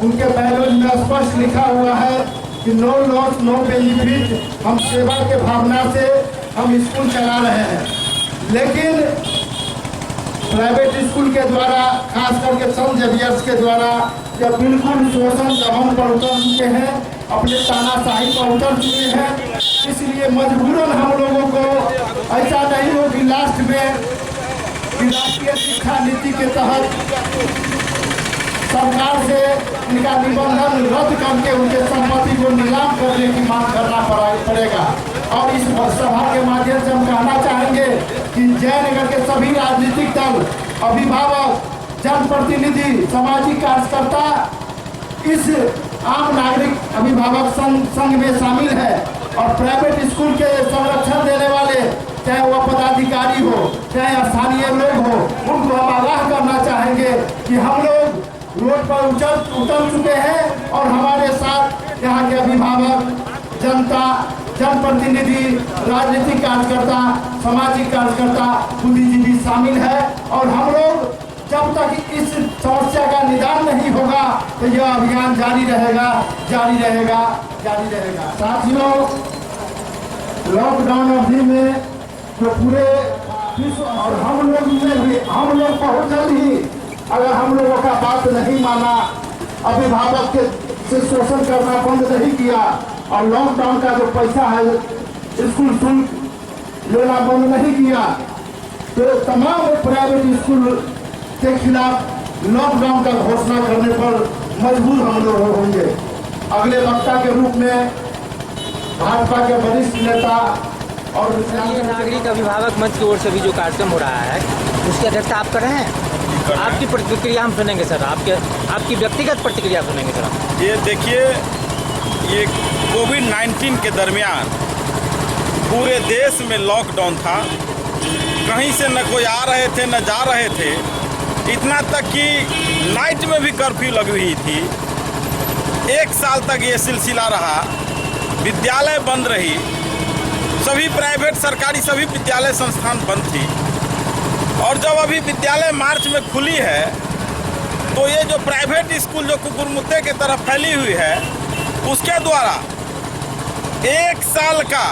उनके बैनर में स्पष्ट लिखा हुआ है कि नो लॉस नो बेनिफिट। हम सेवा के भावना से हम स्कूल चला रहे हैं, लेकिन प्राइवेट स्कूल के द्वारा, खास करके सेंट जेवियर्स के द्वारा जब बिल्कुल शोषण दमन पर उतर चुके हैं, अपने तानाशाही पर उतर चुके हैं, इसलिए मजबूरन हम लोगों को ऐसा नहीं हो कि लास्ट में राष्ट्रीय शिक्षा नीति के तहत सरकार से इनका निबंधन रद्द करके उनके संपत्ति को नीलाम करने की मांग करना पड़ेगा। और इस सभा के माध्यम से हम कहना चाहेंगे कि जयनगर के सभी राजनीतिक दल, अभिभावक, जनप्रतिनिधि, सामाजिक कार्यकर्ता इस आम नागरिक अभिभावक संघ में शामिल है और प्राइवेट स्कूल के संरक्षण देने वाले, चाहे वह पदाधिकारी हो चाहे स्थानीय लोग हो, उनको हम आगाह करना चाहेंगे कि हम लोग रोड पर उतर चुके हैं और हमारे साथ यहाँ के अभिभावक, जनता, जनप्रतिनिधि, राजनीतिक कार्यकर्ता, सामाजिक कार्यकर्ता, बुद्धिजीवी शामिल है। और हम लोग जब तक इस समस्या का निदान नहीं होगा तो यह अभियान जारी रहेगा, जारी रहेगा, जारी रहेगा। साथियों, लॉकडाउन अवधि में जो पूरे विश्व और हम लोग बहुत जल्द ही, अगर हम लोगों का बात नहीं माना, अभिभावक के से शोषण करना बंद नहीं किया और लॉकडाउन का जो पैसा है स्कूल शुल्क लेना बंद नहीं किया, तो तमाम प्राइवेट स्कूल के खिलाफ लॉकडाउन का घोषणा करने पर मजबूर हम लोग होंगे। अगले वक्ता के रूप में भाजपा के वरिष्ठ नेता और नागरिक अभिभावक मंच की ओर से भी जो कार्यक्रम हो रहा है उसकी अध्यक्षता आप कर रहे हैं। आपकी प्रतिक्रिया हम सुनेंगे सर, आपकी व्यक्तिगत प्रतिक्रिया सुनेंगे सर। ये देखिए, ये कोविड-19 के दरमियान पूरे देश में लॉकडाउन था, कहीं से न कोई आ रहे थे न जा रहे थे, इतना तक कि नाइट में भी कर्फ्यू लगी हुई थी। 1 साल तक ये सिलसिला रहा, विद्यालय बंद रही, सभी प्राइवेट सरकारी सभी विद्यालय संस्थान बंद थी। और जब अभी विद्यालय मार्च में खुली है तो ये जो प्राइवेट स्कूल जो कुकुरमुत्ते की तरफ फैली हुई है, उसके द्वारा 1 साल का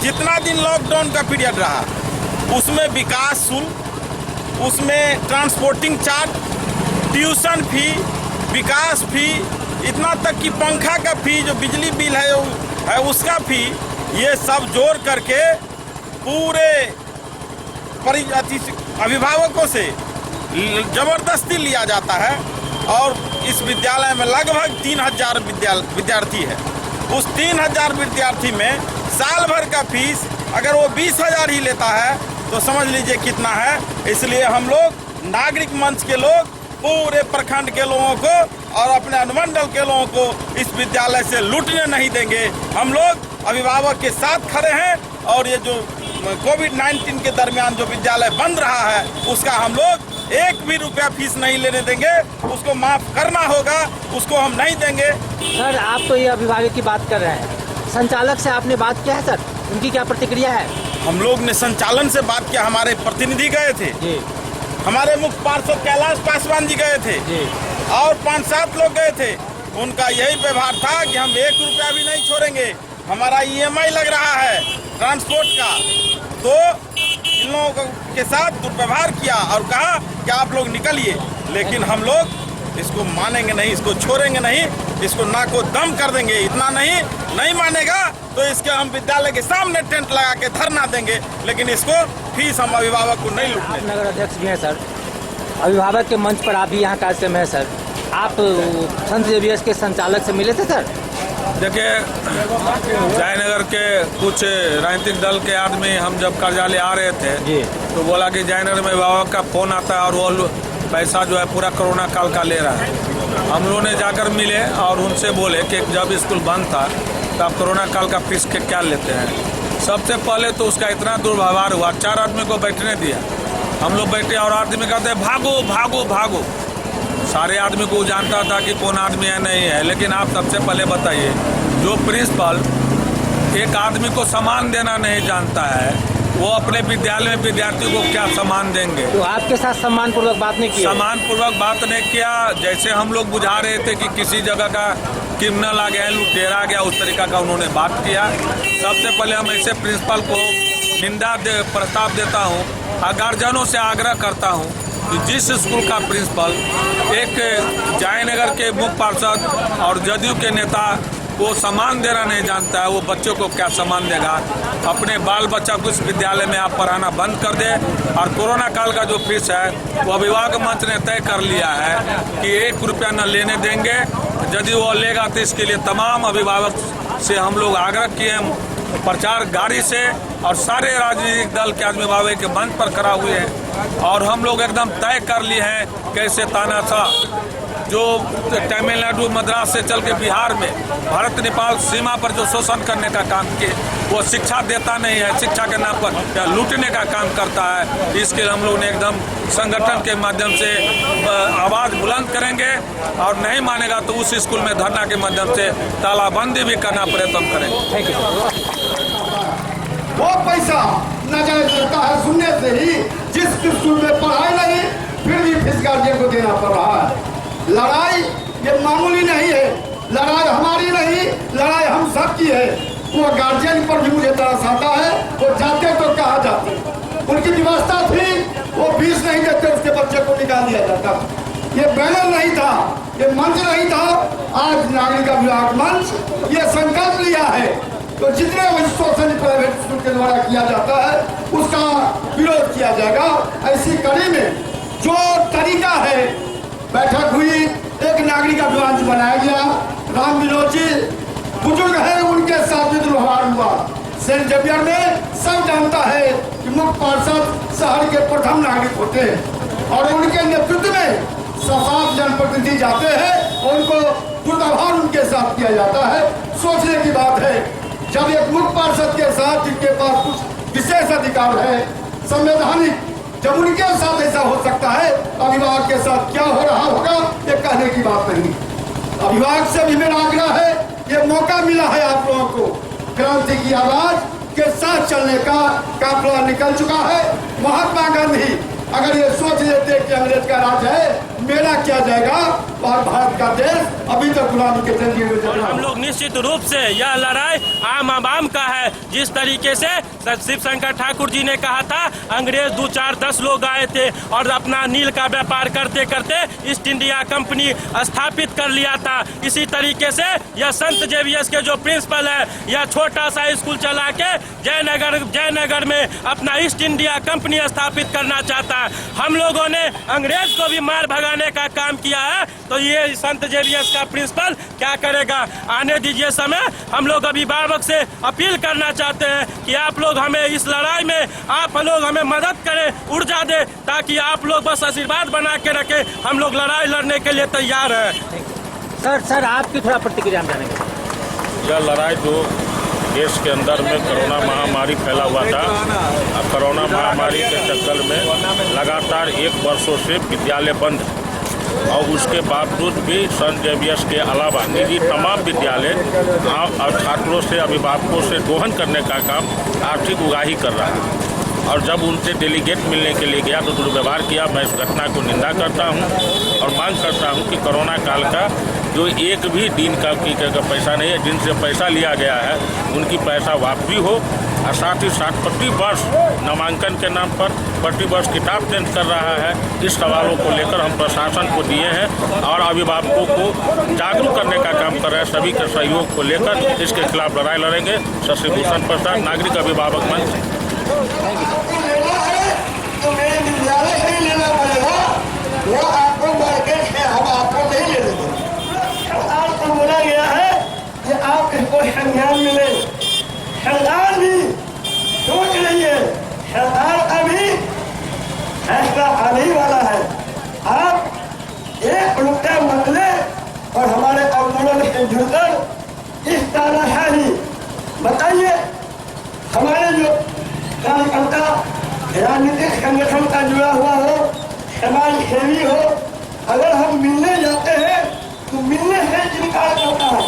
जितना दिन लॉकडाउन का पीरियड रहा उसमें विकास शुल्क, उसमें ट्रांसपोर्टिंग चार्ज, ट्यूशन फी, विकास फी, इतना तक कि पंखा का फी, जो बिजली बिल है उसका फी, ये सब जोड़ करके पूरे अभिभावकों से जबरदस्ती लिया जाता है। और इस विद्यालय में लगभग 3000 विद्यार्थी है। उस 3000 विद्यार्थी में साल भर का फीस अगर वो 20,000 ही लेता है तो समझ लीजिए कितना है। इसलिए हम लोग नागरिक मंच के लोग पूरे प्रखंड के लोगों को और अपने अनुमंडल के लोगों को इस विद्यालय से लूटने नहीं देंगे। हम लोग अभिभावक के साथ खड़े हैं और ये जो कोविड-19 के दरमियान जो विद्यालय बंद रहा है उसका हम लोग 1 भी रुपया फीस नहीं लेने देंगे, उसको माफ करना होगा, उसको हम नहीं देंगे। सर, आप तो ये अभिभावक की बात कर रहे हैं, संचालक से आपने बात किया है सर, उनकी क्या प्रतिक्रिया है? हम लोग ने संचालन से बात किया, हमारे प्रतिनिधि गए थे जी, हमारे मुख्य पार्षद कैलाश पासवान जी गए थे जी, और 5-7 लोग गए थे। उनका यही व्यवहार था कि हम 1 रुपया भी नहीं छोड़ेंगे, हमारा EMI लग रहा है ट्रांसपोर्ट का। तो इन लोगों के साथ दुर्व्यवहार किया और कहा कि आप लोग निकलिए, लेकिन हम लोग इसको मानेंगे नहीं, इसको छोड़ेंगे नहीं, इसको ना को दम कर देंगे। इतना नहीं मानेगा तो इसके हम विद्यालय के सामने टेंट लगा के धरना देंगे, लेकिन इसको फीस हम अभिभावक को नहीं लूटने। नगर अध्यक्ष भी हैं सर, अभिभावक के मंच पर आप भी यहाँ कार्यक्रम है सर, आप सेंट जेवियर्स के संचालक से मिले थे सर? देखिए, जयनगर के कुछ राजनीतिक दल के आदमी हम जब कार्यालय आ रहे थे जी, तो बोला कि जयनगर में अभिभावक का फोन आता है और वो पैसा जो है पूरा कोरोना काल का ले रहा है। हम लोगों ने जाकर मिले और उनसे बोले कि जब स्कूल बंद था तब कोरोना काल का फीस के क्या लेते हैं। सबसे पहले तो उसका इतना दुर्व्यवहार हुआ, 4 आदमी को बैठने दिया, हम लोग बैठे और आदमी कहते हैं भागो भागो भागो। सारे आदमी को जानता था कि कौन आदमी है नहीं है, लेकिन आप सबसे पहले बताइए, जो प्रिंसिपल एक आदमी को सामान देना नहीं जानता है वो अपने विद्यालय में विद्यार्थियों को क्या सम्मान देंगे। तो आपके साथ सम्मानपूर्वक बात नहीं की? सम्मानपूर्वक बात नहीं किया। जैसे हम लोग बुझा रहे थे कि किसी जगह का क्रिमिनल आ गया, लुटेरा आ गया, उस तरीका का उन्होंने बात किया। सबसे पहले हम ऐसे प्रिंसिपल को निंदा प्रस्ताव देता हूँ और गार्जियनों से आग्रह करता हूँ कि जिस स्कूल का प्रिंसिपल एक जयनगर के मुख्य पार्षद और जदयू के नेता वो सम्मान देना नहीं जानता है, वो बच्चों को क्या सम्मान देगा। अपने बाल बच्चा को इस विद्यालय में आप पढ़ाना बंद कर दे। और कोरोना काल का जो फीस है वो अभिभावक मंच ने तय कर लिया है कि 1 रुपया न लेने देंगे। यदि वो लेगा तो इसके लिए तमाम अभिभावक से हम लोग आग्रह किए हैं, प्रचार गाड़ी से और सारे राजनीतिक दल के अभिभावक के मंच पर खड़ा हुए हैं। और हम लोग एकदम तय कर लिए हैं कैसे तानाशाह जो तमिलनाडु मद्रास से चल के बिहार में भारत नेपाल सीमा पर जो शोषण करने का काम किए, वो शिक्षा देता नहीं है, शिक्षा के नाम पर लूटने का काम करता है। इसके हम लोग ने एकदम संगठन के माध्यम से आवाज बुलंद करेंगे और नहीं मानेगा तो उस स्कूल में धरना के माध्यम से तालाबंदी भी करना पड़े तो हम करेंगे। Thank you. वो पैसा नाजायज लगता है सुनने से ही, जिस स्कूल में पढ़ाई नहीं फिर भी फीस गार्जियन को देना पड़ रहा है। लड़ाई ये मामूली नहीं है, लड़ाई हमारी नहीं, लड़ाई हम सब की है। वो गार्जियन पर भी मुझे तरस आता है, वो जाते तो कहा जाते, उनकी व्यवस्था थी, वो फीस नहीं देते उसके बच्चे को निकाल दिया जाता। ये बैनर नहीं था, ये मंच नहीं था। आज नागरिक अभिभावक मंच ये संकल्प लिया है तो जितने सोशल प्राइवेट स्कूल के द्वारा किया जाता है उसका विरोध किया जाएगा। ऐसी कड़ी में जो तरीका है, बैठक हुई, एक नागरिक अभियान बनाया गया, राम विनोद जी बुजुर्ग है, उनके साथ भी दुर्व्यवहार हुआ। सेंट जेवियर में सब जानता है कि मुख्य पार्षद शहर के प्रथम नागरिक होते हैं और उनके नेतृत्व में 7 जनप्रतिनिधि जाते हैं और उनको दुर्व्यवहार उनके साथ किया जाता है। सोचने की बात है, जब एक मुख्य पार्षद के साथ जिनके पास कुछ विशेष अधिकार है संवैधानिक, जब उनके साथ ऐसा हो सकता है, अभिभावक के साथ क्या हो रहा होगा ये कहने की बात नहीं। अभिभावक से भी मेरा आग्रह है, ये मौका मिला है आप लोगों को, क्रांति की आवाज के साथ चलने का काफिला निकल चुका है। महात्मा गांधी अगर ये सोच लेते कि अंग्रेज का राज है, मेरा क्या जाएगा और भारत का देश अभी तक गुलामी के जंजीर में चल रहा है। हम लोग निश्चित रूप से यह लड़ाई आम आवाम का है। जिस तरीके से शिव शंकर ठाकुर जी ने कहा था, अंग्रेज 2, 4, 10 लोग आए थे और अपना नील का व्यापार करते करते ईस्ट इंडिया कंपनी स्थापित कर लिया था। इसी तरीके से यह संत जेवियर्स के जो प्रिंसिपल है, यह छोटा सा स्कूल चला के जयनगर में अपना ईस्ट इंडिया कंपनी स्थापित करना चाहता है। हम लोगों ने अंग्रेज को भी मार भगाने का काम किया है, तो ये संत जेवियर्स का प्रिंसिपल क्या करेगा। आने दीजिए समय। हम लोग अभिभावक से अपील करना चाहते हैं कि आप लोग हमें इस लड़ाई में आप लोग हमें मदद करें, ऊर्जा दें, ताकि आप लोग बस आशीर्वाद बना के रखें। हम लोग लड़ाई लड़ने के लिए तैयार हैं। सर आपकी थोड़ा प्रतिक्रिया जानेंगे। यह लड़ाई जो देश के अंदर में कोरोना महामारी फैला हुआ था, अब कोरोना महामारी के चक्कर में लगातार 1 वर्षों से विद्यालय बंद है और उसके बावजूद भी संत जेवियर्स के अलावा निजी तमाम विद्यालय और छात्रों से अभिभावकों से दोहन करने का काम आर्थिक उगाही कर रहा है। और जब उनसे डेलीगेट मिलने के लिए गया तो दुर्व्यवहार किया। मैं इस घटना को निंदा करता हूं और मांग करता हूं कि कोरोना काल का जो एक भी दिन का पैसा नहीं है, जिनसे पैसा लिया गया है उनकी पैसा वापसी हो। और साथ ही साथ प्रति वर्ष नामांकन के नाम पर प्रति वर्ष किताब चेंज कर रहा है। इस सवालों को लेकर हम प्रशासन को दिए हैं और अभिभावकों को जागरूक करने का काम कर रहे हैं। सभी के सहयोग को लेकर इसके खिलाफ लड़ाई लड़ेंगे। शशि भूषण प्रसाद, नागरिक अभिभावक मंच। तो मेरे विद्यालय से ही लेना पड़ेगा, वो आपको मार्केट है, हम आपको नहीं ले देंगे। आपको बोला गया है कि आप इसको संज्ञान मिले। सरकार भी सोच रही है, सरकार का भी फैसला आने ही वाला है। आप 1 रुपया मत ले और हमारे आंदोलन से जुड़कर इस तानाशाही बताइए। हमारे जो कार्यकर्ता राजनीतिक संगठन का जुड़ा हुआ हो, समाज सेवी हो, अगर हम मिलने जाते हैं तो मिलने से इनकार करता है।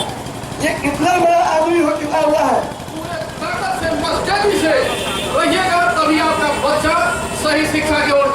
ये कितना बड़ा आदमी हो चुका हुआ है। सही शिक्षा की ओर